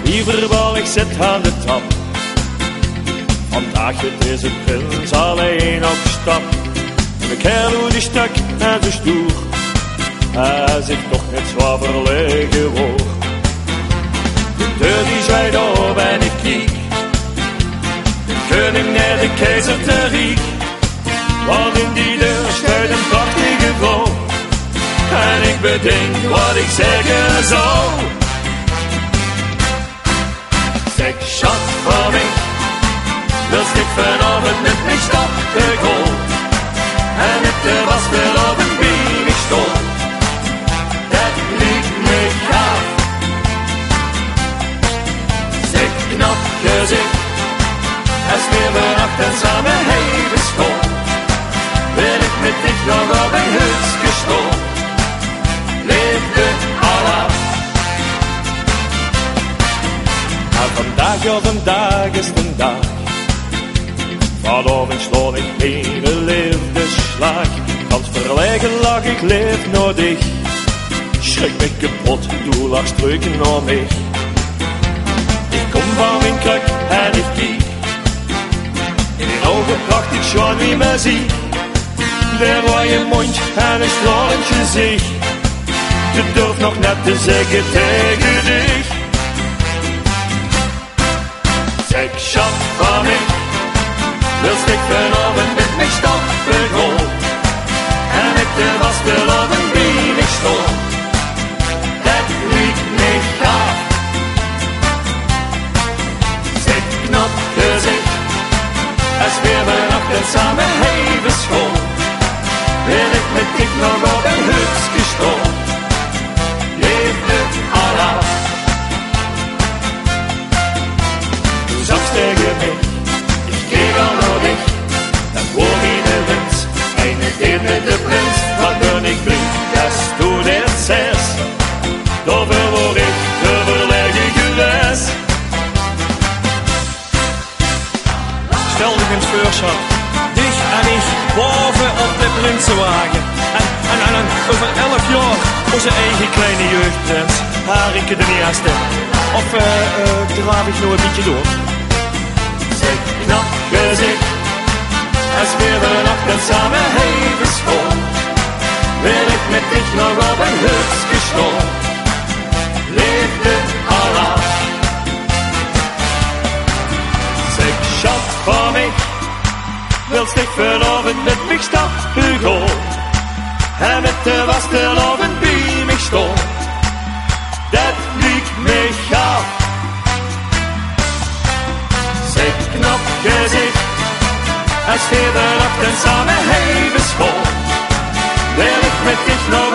Lieverwel, ik zit aan de trap. Vandaag het is een prins alleen op stap. En de kerel die stuk en zo stoer, hij zich toch net zwaar verlegen wordt. De deur die zwaait op en ik kiek. De koning naar de keizer te riek. Want in die deur schuilt een prachtige vrouw. En ik bedenk wat ik zeggen zou. Zeg, schat van mij, wilst ik vanavond met mij stappen gaan? En met de wasbeloven bij mij staan. Dat liet me gaaf. Zeg, knap gezicht, als we vanachten samen hebben schoon, ben ik met dich nog op een huis gestoord. Leefde Allah. Maar vandaag is de dag. Vanavond sloot ik mijn liefdesslag. Als verlegen lag ik leef naar dich. Schrik me kapot, doe lach struiken naar mij. Ik kom van mijn kruk en ik kiek. In die ogen pracht ik schon niet meer zie. Daar waar je mondje en een stralend gezicht. Je durft nog net te zeggen tegen dich. Zeg, schat van mij, wilst ik vanavond met mij stappen gaan? En met de wasbeloven bij mij staan. Dat liet me gaaf. Zeg, knap gezicht, als we vanachten samen hebben schoon, ben ik met dich nog op een huis gestoord. Leefde Allah. Du sagst tegen mij, ik keek al naar dich, dat woog in de wind. Eine deed met de prins, wat ben ik blij, dat du dit zegt. Daarvoor word ik te verlegen geweest. Stel je eens voor, schat, dich en ik boven op de prinsenwagen. En over 11 jaar onze eigen kleine jeugdprins. Harike de eerste. Of draaf ik nog een beetje door? Zeg, knap gezicht, als we vanachten samen hebben schoon, ben ik met dich nog op een huis gestoord. Leefde Allah. Zeg, schat van mij, wilst ik vanavond met mij stappen gaan? En met de wasbeloven bij mij staan. Dat liet me gaaf. Zeg, knap gezicht, als we vanachten samen hebben schoon, wil ik met dich nog